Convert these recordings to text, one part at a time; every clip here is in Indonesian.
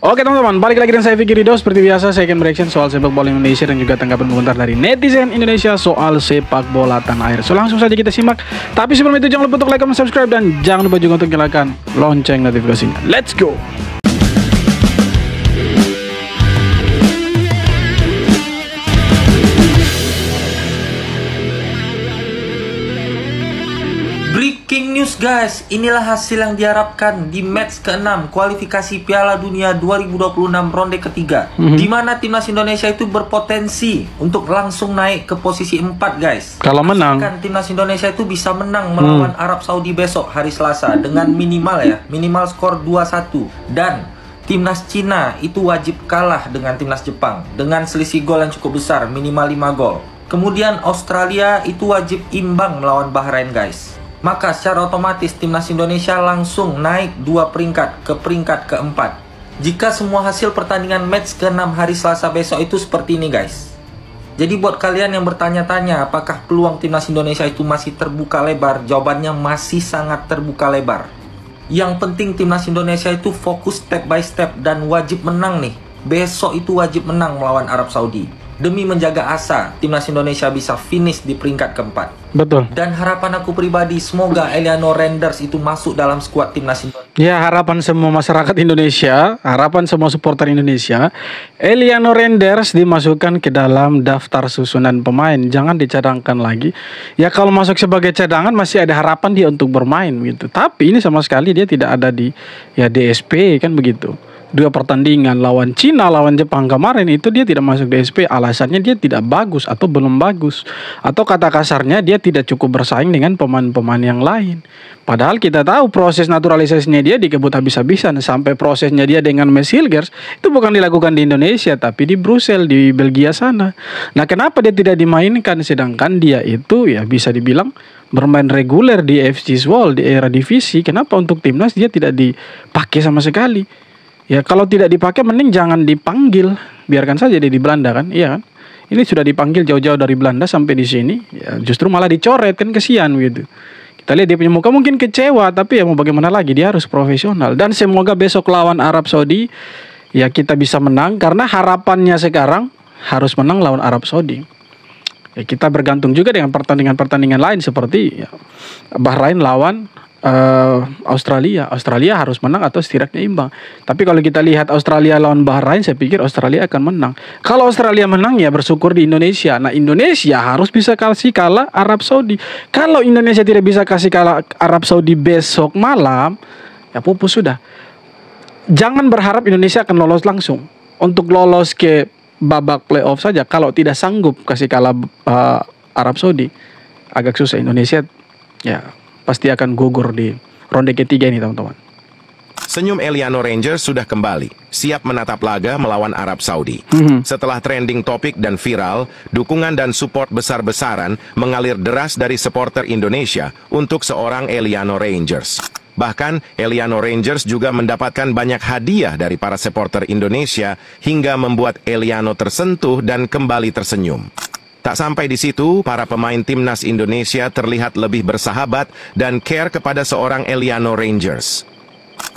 Oke teman-teman, balik lagi dengan saya Vicky Ridho. Seperti biasa saya akan bereaction soal sepak bola Indonesia dan juga tanggapan komentar dari netizen Indonesia soal sepak bola tanah air. So langsung saja kita simak. Tapi sebelum itu jangan lupa untuk like, comment, subscribe, dan jangan lupa juga untuk nyalakan lonceng notifikasinya. Let's go. Breaking news guys, inilah hasil yang diharapkan di match ke-6 kualifikasi Piala Dunia 2026 ronde ketiga, di mana timnas Indonesia itu berpotensi untuk langsung naik ke posisi 4 guys. Kalau menang, timnas Indonesia itu bisa menang melawan Arab Saudi besok hari Selasa dengan minimal skor 2-1, dan timnas Cina itu wajib kalah dengan timnas Jepang dengan selisih gol yang cukup besar, minimal 5 gol. Kemudian Australia itu wajib imbang melawan Bahrain guys. Maka secara otomatis timnas Indonesia langsung naik 2 peringkat ke peringkat ke-4 jika semua hasil pertandingan match ke-6 hari Selasa besok itu seperti ini guys. Jadi buat kalian yang bertanya-tanya apakah peluang timnas Indonesia itu masih terbuka lebar, jawabannya masih sangat terbuka lebar. Yang penting timnas Indonesia itu fokus step by step dan wajib menang nih. Besok itu wajib menang melawan Arab Saudi demi menjaga asa timnas Indonesia bisa finish di peringkat ke-4. betul. Dan harapan aku pribadi, semoga Eliano Randers itu masuk dalam skuad timnas Indonesia. Ya, harapan semua masyarakat Indonesia, harapan semua supporter Indonesia, Eliano Randers dimasukkan ke dalam daftar susunan pemain, jangan dicadangkan lagi. Ya kalau masuk sebagai cadangan masih ada harapan dia untuk bermain gitu. Tapi ini sama sekali dia tidak ada di DSP kan begitu. 2 pertandingan lawan Cina, lawan Jepang kemarin itu dia tidak masuk DSP. Alasannya dia tidak bagus atau belum bagus, atau kata kasarnya dia tidak cukup bersaing dengan pemain-pemain yang lain. Padahal kita tahu proses naturalisasinya dia dikebut habis-habisan. Sampai prosesnya dia dengan Max Hilgers itu bukan dilakukan di Indonesia tapi di Brussels, di Belgia sana. Nah kenapa dia tidak dimainkan, sedangkan dia itu ya bisa dibilang bermain reguler di FC Zwolle di era divisi. Kenapa untuk timnas dia tidak dipakai sama sekali? Ya kalau tidak dipakai mending jangan dipanggil, biarkan saja dia di Belanda kan, iya kan? Ini sudah dipanggil jauh-jauh dari Belanda sampai di sini, ya justru malah dicoret kan, kesian gitu. Kita lihat dia punya muka mungkin kecewa, tapi ya mau bagaimana lagi, dia harus profesional. Dan semoga besok lawan Arab Saudi ya kita bisa menang, karena harapannya sekarang harus menang lawan Arab Saudi. Ya kita bergantung juga dengan pertandingan-pertandingan lain seperti ya, Bahrain lawan Australia harus menang atau setidaknya imbang. Tapi kalau kita lihat Australia lawan Bahrain, saya pikir Australia akan menang. Kalau Australia menang ya bersyukur di Indonesia. Nah Indonesia harus bisa kasih kalah Arab Saudi. Kalau Indonesia tidak bisa kasih kalah Arab Saudi besok malam, ya pupus sudah. Jangan berharap Indonesia akan lolos langsung. Untuk lolos ke babak playoff saja, kalau tidak sanggup kasih kalah Arab Saudi, agak susah. Indonesia ya pasti akan gugur di ronde ketiga ini teman-teman. Senyum Eliano Rangers sudah kembali, siap menatap laga melawan Arab Saudi. Setelah trending topik dan viral, dukungan dan support besar-besaran mengalir deras dari supporter Indonesia untuk seorang Eliano Rangers. Bahkan, Eliano Rangers juga mendapatkan banyak hadiah dari para supporter Indonesia hingga membuat Eliano tersentuh dan kembali tersenyum. Tak sampai di situ, para pemain timnas Indonesia terlihat lebih bersahabat dan care kepada seorang Eliano Rangers.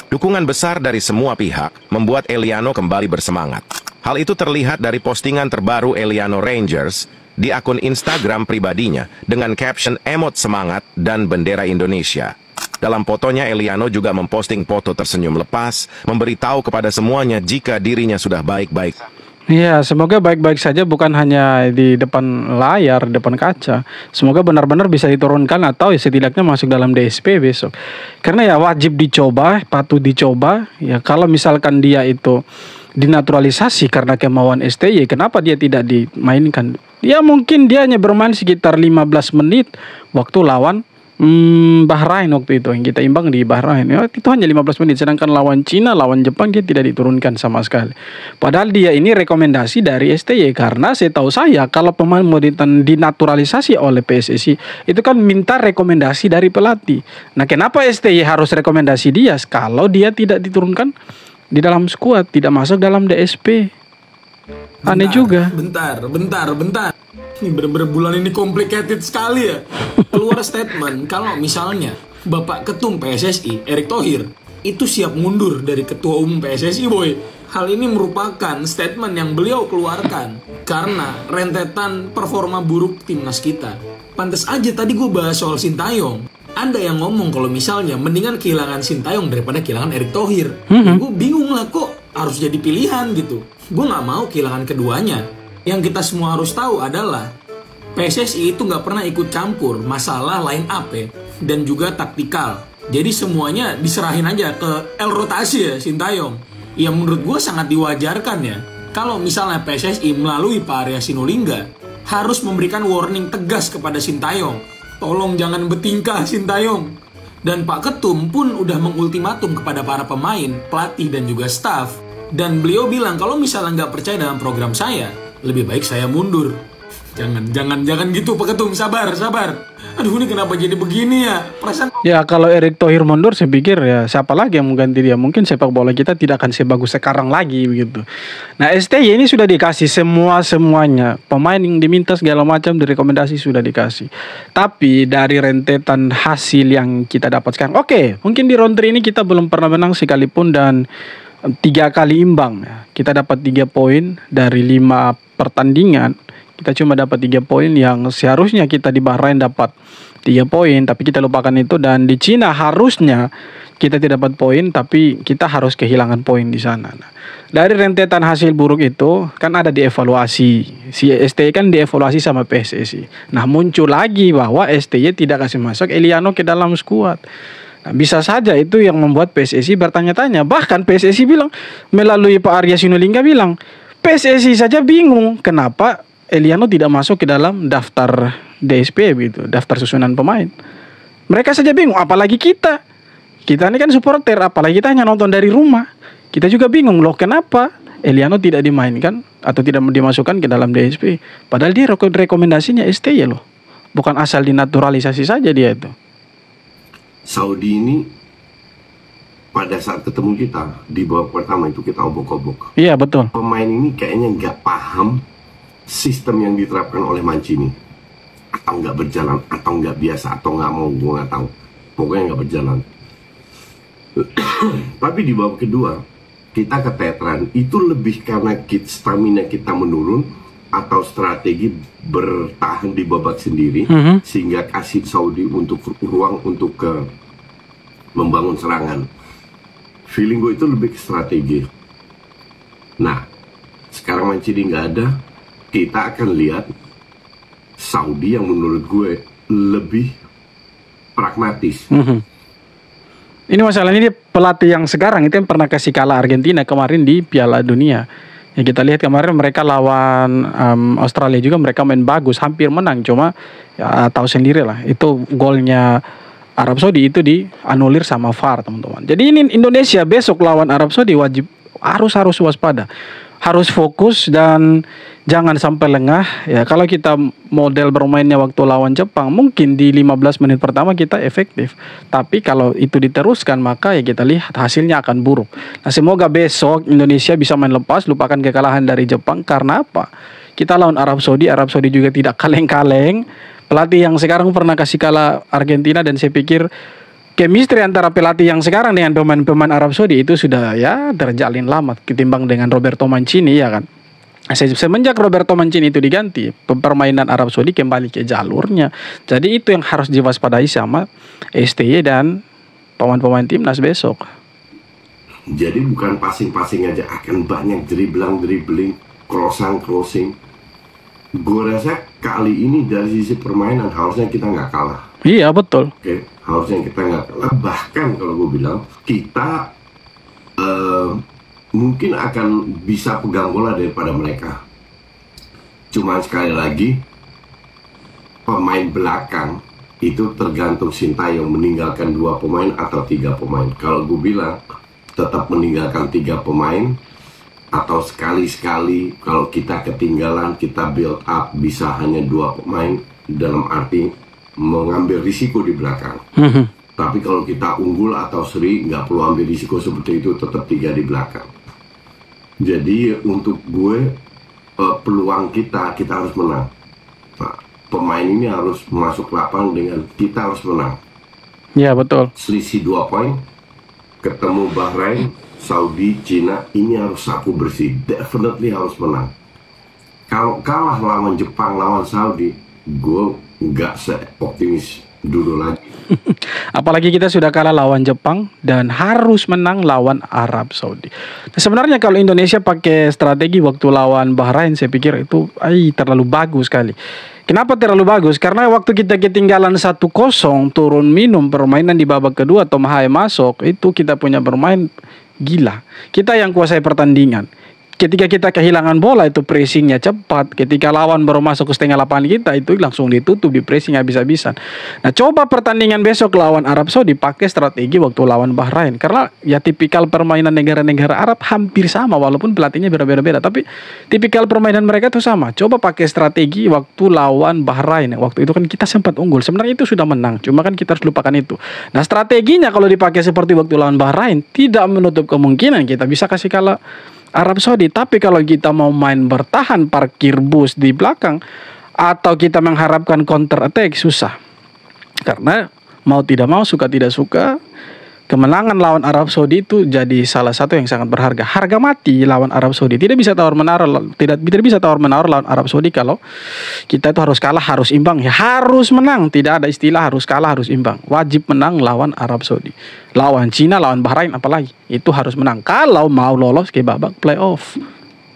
Dukungan besar dari semua pihak membuat Eliano kembali bersemangat. Hal itu terlihat dari postingan terbaru Eliano Rangers di akun Instagram pribadinya dengan caption emot semangat dan bendera Indonesia. Dalam fotonya, Eliano juga memposting foto tersenyum lepas, memberitahu kepada semuanya jika dirinya sudah baik-baik. Ya, semoga baik-baik saja, bukan hanya di depan layar, depan kaca. Semoga benar-benar bisa diturunkan atau ya setidaknya masuk dalam DSP besok. Karena ya wajib dicoba, patut dicoba. Ya kalau misalkan dia itu dinaturalisasi karena kemauan STY, kenapa dia tidak dimainkan? Ya mungkin dia hanya bermain sekitar 15 menit waktu lawan Bahrain waktu itu yang kita imbang di Bahrain, ya, itu hanya 15 menit. Sedangkan lawan Cina, lawan Jepang dia tidak diturunkan sama sekali. Padahal dia ini rekomendasi dari STY, karena setahu saya kalau pemain mau dinaturalisasi oleh PSSI itu kan minta rekomendasi dari pelatih. Nah kenapa STY harus rekomendasi dia kalau dia tidak diturunkan di dalam skuad, tidak masuk dalam DSP? Aneh juga. Bentar. Ini bener-bener bulan ini complicated sekali ya. Keluar statement kalau misalnya Bapak Ketum PSSI Erick Thohir itu siap mundur dari Ketua Umum PSSI, boy. Hal ini merupakan statement yang beliau keluarkan karena rentetan performa buruk timnas kita. Pantes aja tadi gue bahas soal Sintayong. Ada yang ngomong kalau misalnya mendingan kehilangan Sintayong daripada kehilangan Erick Thohir. Gue bingung lah, kok harus jadi pilihan gitu. Gue gak mau kehilangan keduanya. Yang kita semua harus tahu adalah PSSI itu gak pernah ikut campur masalah line up ya, dan juga taktikal. Jadi semuanya diserahin aja ke El rotasi ya, Sintayong. Ya menurut gue sangat diwajarkan ya. Kalau misalnya PSSI melalui Pak Arya Sinulinga harus memberikan warning tegas kepada Sintayong. Tolong jangan bertingkah Sintayong. Dan Pak Ketum pun udah mengultimatum kepada para pemain, pelatih dan juga staff. Dan beliau bilang kalau misalnya nggak percaya dalam program saya, lebih baik saya mundur. Jangan gitu Pak Ketum, sabar. Aduh, ini kenapa jadi begini ya? Perasaan... Ya kalau Erick Thohir mundur, saya pikir ya siapa lagi yang mengganti dia? Mungkin sepak bola kita tidak akan sebagus sekarang lagi begitu. Nah STY ini sudah dikasih semuanya. Pemain yang diminta segala macam direkomendasi sudah dikasih. Tapi dari rentetan hasil yang kita dapat sekarang, oke, mungkin di round 3 ini kita belum pernah menang sekalipun dan 3 kali imbang. Kita dapat 3 poin dari 5 pertandingan. Kita cuma dapat 3 poin yang seharusnya kita di Bahrain dapat 3 poin, tapi kita lupakan itu. Dan di Cina harusnya kita tidak dapat poin, tapi kita harus kehilangan poin di sana. Nah, dari rentetan hasil buruk itu kan ada dievaluasi. Si STY kan dievaluasi sama PSSI. Nah muncul lagi bahwa STY tidak kasih masuk Eliano ke dalam skuad. Nah, bisa saja itu yang membuat PSSI bertanya-tanya. Bahkan PSSI bilang, melalui Pak Arya Sinulinga bilang, PSSI saja bingung kenapa Eliano tidak masuk ke dalam daftar DSP gitu, daftar susunan pemain. Mereka saja bingung, apalagi kita. Kita ini kan supporter, apalagi kita hanya nonton dari rumah. Kita juga bingung loh kenapa Eliano tidak dimainkan atau tidak dimasukkan ke dalam DSP. Padahal dia rekomendasinya STY loh. Bukan asal dinaturalisasi saja dia itu. Saudi ini pada saat ketemu kita di babak pertama itu kita obok-obok. Iya betul. Pemain ini kayaknya nggak paham sistem yang diterapkan oleh Mancini, atau nggak berjalan, atau nggak biasa, atau nggak mau, gue nggak tahu. Pokoknya nggak berjalan. Tapi di babak kedua kita keteteran. Itu lebih karena stamina kita menurun atau strategi bertahan di babak sendiri, sehingga kasih Saudi untuk ruang untuk membangun serangan. Feeling gue itu lebih ke strategi. Nah, sekarang Mancini nggak ada. Kita akan lihat Saudi yang menurut gue lebih pragmatis. Ini masalahnya dia pelatih yang sekarang itu yang pernah kasih kalah Argentina kemarin di Piala Dunia. Ya kita lihat kemarin mereka lawan Australia juga, mereka main bagus, hampir menang. Cuma ya, tahu sendiri lah, itu golnya Arab Saudi itu dianulir sama VAR teman-teman. Jadi ini Indonesia besok lawan Arab Saudi wajib harus waspada. Harus fokus dan jangan sampai lengah. Ya kalau kita model bermainnya waktu lawan Jepang, mungkin di 15 menit pertama kita efektif. Tapi kalau itu diteruskan maka ya kita lihat hasilnya akan buruk. Nah semoga besok Indonesia bisa main lepas, lupakan kekalahan dari Jepang. Karena apa? Kita lawan Arab Saudi juga tidak kaleng-kaleng. Pelatih yang sekarang pernah kasih kalah Argentina, dan saya pikir chemistry antara pelatih yang sekarang dengan pemain-pemain Arab Saudi itu sudah ya terjalin lama ketimbang dengan Roberto Mancini ya kan. Semenjak Roberto Mancini itu diganti, permainan Arab Saudi kembali ke jalurnya. Jadi itu yang harus diwaspadai sama STY dan pemain-pemain timnas besok. Jadi bukan passing-passing aja, akan banyak dribbling, crossing. Gue rasa kali ini dari sisi permainan harusnya kita nggak kalah. Iya betul. Oke, harusnya kita nggak kalah. Bahkan kalau gue bilang kita mungkin akan bisa pegang bola daripada mereka. Cuma sekali lagi pemain belakang itu tergantung Sintayong meninggalkan 2 pemain atau 3 pemain. Kalau gue bilang tetap meninggalkan 3 pemain, atau sekali-sekali kalau kita ketinggalan kita build up bisa hanya 2 pemain, dalam arti mengambil risiko di belakang. Tapi kalau kita unggul atau seri nggak perlu ambil risiko seperti itu, tetap 3 di belakang. Jadi untuk gue peluang kita harus menang. Nah, pemain ini harus masuk lapangan dengan kita harus menang. Iya betul. Selisih 2 poin ketemu Bahrain, Saudi, Cina, ini harus sapu bersih, definitely harus menang. Kalau kalah lawan Jepang, lawan Saudi, gue nggak seoptimis dulu lagi. Apalagi kita sudah kalah lawan Jepang dan harus menang lawan Arab Saudi. Nah, sebenarnya kalau Indonesia pakai strategi waktu lawan Bahrain, saya pikir itu terlalu bagus sekali. Kenapa terlalu bagus? Karena waktu kita ketinggalan 1-0, turun minum permainan di babak kedua, Tom Haye masuk, itu kita punya bermain gila. Kita yang kuasai pertandingan. Ketika kita kehilangan bola itu pressingnya cepat. Ketika lawan baru masuk ke setengah lapangan kita, itu langsung ditutup, di pressing habis-habisan. Nah, coba pertandingan besok lawan Arab Saudi pakai strategi waktu lawan Bahrain. Karena ya tipikal permainan negara-negara Arab hampir sama, walaupun pelatihnya berbeda-beda. Tapi tipikal permainan mereka itu sama. Coba pakai strategi waktu lawan Bahrain. Waktu itu kan kita sempat unggul. Sebenarnya itu sudah menang. Cuma kan kita harus lupakan itu. Nah, strateginya kalau dipakai seperti waktu lawan Bahrain, tidak menutup kemungkinan kita bisa kasih kalah Arab Saudi. Tapi kalau kita mau main bertahan, parkir bus di belakang, atau kita mengharapkan counter attack, susah. Karena mau tidak mau, suka tidak suka, kemenangan lawan Arab Saudi itu jadi salah satu yang sangat berharga. Harga mati lawan Arab Saudi. Tidak bisa tawar-menawar, tidak bisa tawar-menawar lawan Arab Saudi kalau kita itu harus kalah, harus imbang. Ya, harus menang. Tidak ada istilah harus kalah, harus imbang. Wajib menang lawan Arab Saudi. Lawan Cina, lawan Bahrain apalagi. Itu harus menang kalau mau lolos ke babak playoff.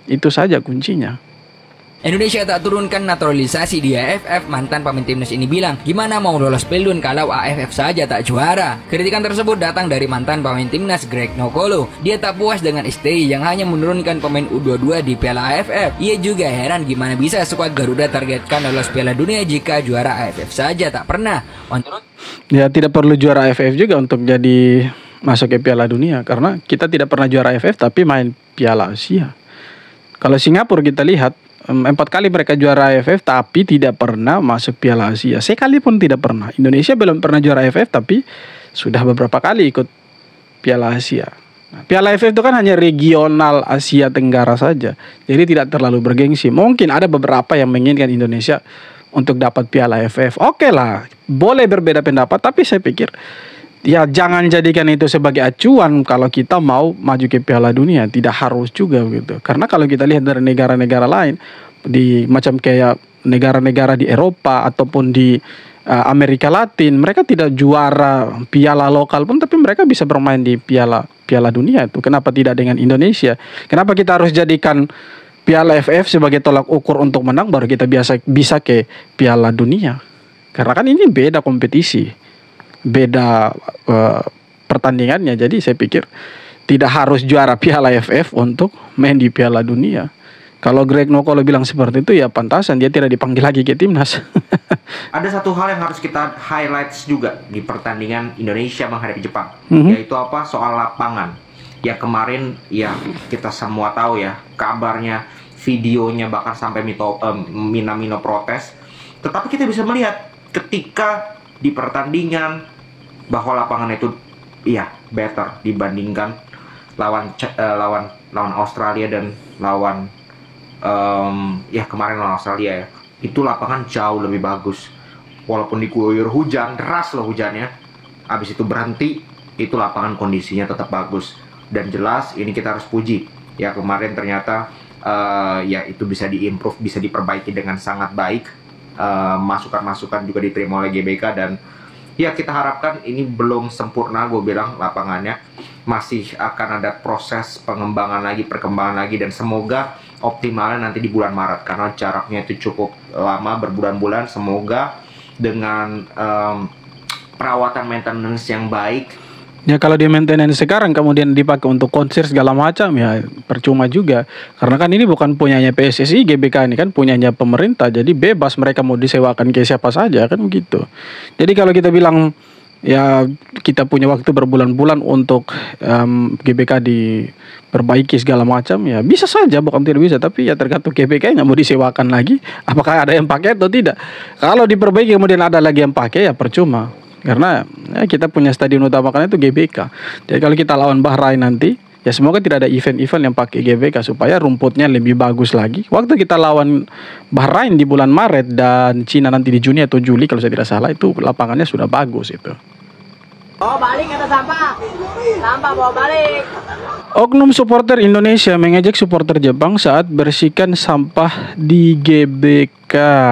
Itu saja kuncinya. Indonesia tak turunkan naturalisasi di AFF. Mantan pemain timnas ini bilang, gimana mau lolos Piala kalau AFF saja tak juara. Kritikan tersebut datang dari mantan pemain timnas Greg Nokolo. Dia tak puas dengan STI yang hanya menurunkan pemain U22 di Piala AFF. Ia juga heran gimana bisa skuad Garuda targetkan lolos Piala Dunia jika juara AFF saja tak pernah. Ya, tidak perlu juara AFF juga untuk jadi masuk ke Piala Dunia, karena kita tidak pernah juara AFF tapi main Piala Asia. Kalau Singapura kita lihat 4 kali mereka juara AFF tapi tidak pernah masuk Piala Asia. Sekali pun tidak pernah. Indonesia belum pernah juara AFF tapi sudah beberapa kali ikut Piala Asia. Nah, Piala AFF itu kan hanya regional Asia Tenggara saja. Jadi tidak terlalu bergengsi. Mungkin ada beberapa yang menginginkan Indonesia untuk dapat Piala AFF. Oke lah, boleh berbeda pendapat, tapi saya pikir ya jangan jadikan itu sebagai acuan kalau kita mau maju ke Piala Dunia. Tidak harus juga gitu. Karena kalau kita lihat dari negara-negara lain, di macam kayak negara-negara di Eropa ataupun di Amerika Latin, mereka tidak juara piala lokal pun, tapi mereka bisa bermain di Piala Dunia itu. Kenapa tidak dengan Indonesia? Kenapa kita harus jadikan Piala AFF sebagai tolak ukur untuk menang baru kita bisa ke Piala Dunia? Karena kan ini beda kompetisi, beda pertandingannya. Jadi saya pikir tidak harus juara Piala AFF untuk main di Piala Dunia. Kalau Greg Nokolo bilang seperti itu, ya pantasan dia tidak dipanggil lagi ke timnas. Ada satu hal yang harus kita highlights juga di pertandingan Indonesia menghadapi Jepang, yaitu apa? Soal lapangan. Ya kemarin ya kita semua tahu ya kabarnya, videonya bahkan sampai Minamino protes. Tetapi kita bisa melihat ketika di pertandingan bahwa lapangan itu iya better dibandingkan lawan Australia dan lawan ya kemarin lawan Australia ya. Itu lapangan jauh lebih bagus. Walaupun diguyur hujan, deras loh hujannya. Habis itu berhenti, itu lapangan kondisinya tetap bagus. Dan jelas ini kita harus puji. Ya kemarin ternyata ya itu bisa diimprove, bisa diperbaiki dengan sangat baik. Masukan-masukan juga diterima oleh GBK dan ya kita harapkan ini belum sempurna, gue bilang lapangannya masih akan ada proses pengembangan lagi, perkembangan lagi, dan semoga optimalnya nanti di bulan Maret karena jaraknya itu cukup lama, berbulan-bulan. Semoga dengan perawatan maintenance yang baik. Ya kalau di maintenance sekarang kemudian dipakai untuk konser segala macam ya percuma juga. Karena kan ini bukan punyanya PSSI, GBK ini kan punyanya pemerintah. Jadi bebas mereka mau disewakan ke siapa saja kan begitu. Jadi kalau kita bilang ya kita punya waktu berbulan-bulan untuk GBK diperbaiki segala macam, ya bisa saja, bukan tidak bisa. Tapi ya tergantung GBK-nya mau disewakan lagi, apakah ada yang pakai atau tidak. Kalau diperbaiki kemudian ada lagi yang pakai ya percuma. Karena ya, kita punya stadion utama kan itu GBK. Jadi kalau kita lawan Bahrain nanti, ya semoga tidak ada event-event yang pakai GBK supaya rumputnya lebih bagus lagi. Waktu kita lawan Bahrain di bulan Maret dan Cina nanti di Juni atau Juli kalau saya tidak salah, itu lapangannya sudah bagus itu. Bawa balik kata sampah. Sampah bawa balik. Oknum supporter Indonesia mengejek supporter Jepang saat bersihkan sampah di GBK.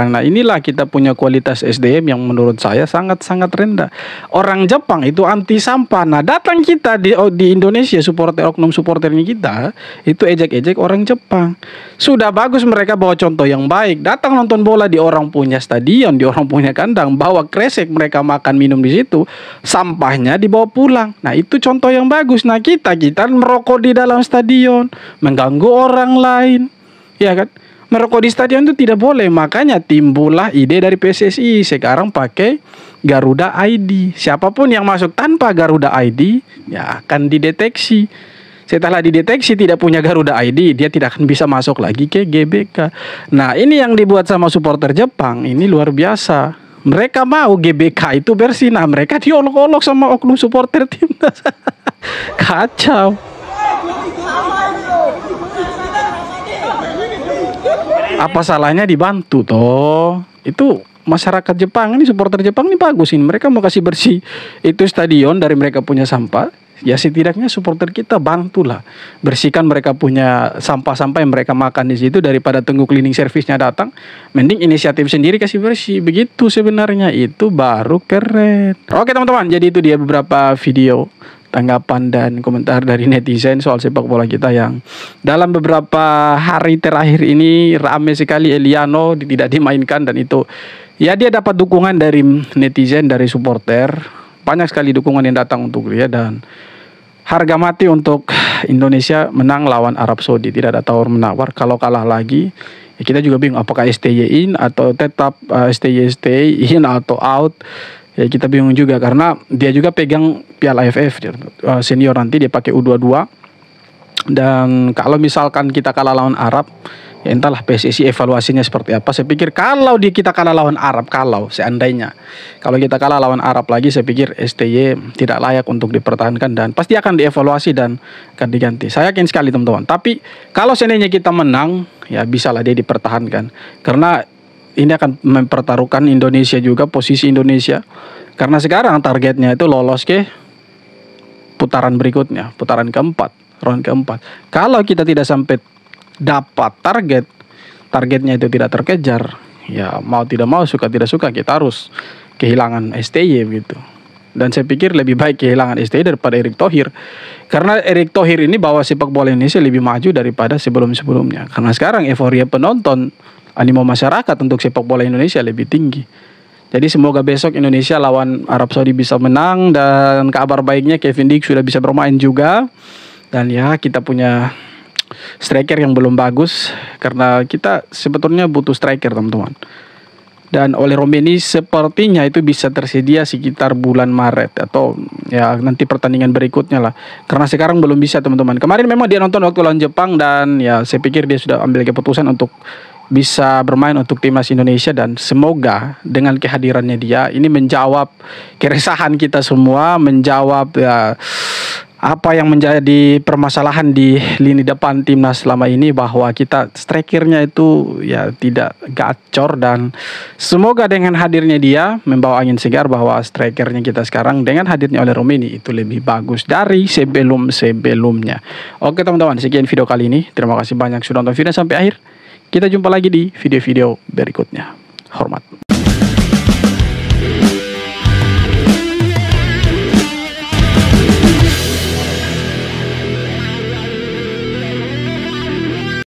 Nah, inilah kita punya kualitas SDM yang menurut saya sangat-sangat rendah. Orang Jepang itu anti sampah. Nah, datang kita di Indonesia, supporter oknum supporternya kita itu ejek-ejek orang Jepang. Sudah bagus mereka bawa contoh yang baik. Datang nonton bola di orang punya stadion, di orang punya kandang, bawa kresek mereka makan minum di situ. Sampahnya dibawa pulang. Nah, itu contoh yang bagus. Nah, kita merokok di dalam stadion, mengganggu orang lain. Ya kan? Merokok di stadion itu tidak boleh. Makanya timbullah ide dari PSSI sekarang pakai Garuda ID. Siapapun yang masuk tanpa Garuda ID ya akan dideteksi. Setelah dideteksi tidak punya Garuda ID, dia tidak akan bisa masuk lagi ke GBK. Nah, ini yang dibuat sama supporter Jepang ini luar biasa. Mereka mau GBK itu bersih. Nah, mereka diolok-olok sama oknum supporter timnas. Kacau. Apa salahnya dibantu toh? Itu masyarakat Jepang ini, supporter Jepang ini bagus ini. Mereka mau kasih bersih itu stadion dari mereka punya sampah. Ya setidaknya supporter kita bantulah bersihkan mereka punya sampah-sampah yang mereka makan di situ, daripada tunggu cleaning service-nya datang. Mending inisiatif sendiri kasih bersih. Begitu sebenarnya, itu baru keren. Oke teman-teman, jadi itu dia beberapa video tanggapan dan komentar dari netizen soal sepak bola kita yang dalam beberapa hari terakhir ini ramai sekali. Eliano tidak dimainkan dan itu ya dia dapat dukungan dari netizen, dari supporter. Banyak sekali dukungan yang datang untuk dia dan harga mati untuk Indonesia menang lawan Arab Saudi. Tidak ada tawar-menawar. Kalau kalah lagi ya kita juga bingung apakah STY in atau tetap STY stay in atau out. Ya kita bingung juga karena dia juga pegang Piala AFF senior, nanti dia pakai U22. Dan kalau misalkan kita kalah lawan Arab, ya entahlah PSSI evaluasinya seperti apa. Saya pikir kalau kita kalah lawan Arab, kalau kita kalah lawan Arab lagi, saya pikir STY tidak layak untuk dipertahankan dan pasti akan dievaluasi dan akan diganti. Saya yakin sekali teman-teman. Tapi kalau seandainya kita menang, ya bisalah dia dipertahankan. Karena ini akan mempertaruhkan Indonesia juga, posisi Indonesia. Karena sekarang targetnya itu lolos ke putaran berikutnya, putaran keempat, round keempat. Kalau kita tidak sampai dapat targetnya itu tidak terkejar, ya mau tidak mau, suka tidak suka, kita harus kehilangan STY gitu. Dan saya pikir lebih baik kehilangan STY daripada Erick Thohir. Karena Erick Thohir ini bawa sepak bola Indonesia lebih maju daripada sebelum-sebelumnya. Karena sekarang euforia penonton, animo masyarakat untuk sepak bola Indonesia lebih tinggi. Jadi semoga besok Indonesia lawan Arab Saudi bisa menang. Dan kabar baiknya Kevin Dick sudah bisa bermain juga. Dan ya kita punya striker yang belum bagus. Karena kita sebetulnya butuh striker teman-teman. Dan oleh Romeni sepertinya itu bisa tersedia sekitar bulan Maret. Atau ya nanti pertandingan berikutnya lah. Karena sekarang belum bisa teman-teman. Kemarin memang dia nonton waktu lawan Jepang. Dan ya saya pikir dia sudah ambil keputusan untuk bisa bermain untuk timnas Indonesia. Dan semoga dengan kehadirannya dia ini menjawab keresahan kita semua, menjawab ya apa yang menjadi permasalahan di lini depan timnas selama ini, bahwa kita strikernya itu ya tidak gacor. Dan semoga dengan hadirnya dia membawa angin segar, bahwa strikernya kita sekarang dengan hadirnya oleh Romeni itu lebih bagus dari sebelum-sebelumnya. Oke teman-teman, sekian video kali ini. Terima kasih banyak sudah nonton video sampai akhir. Kita jumpa lagi di video-video berikutnya. Hormat.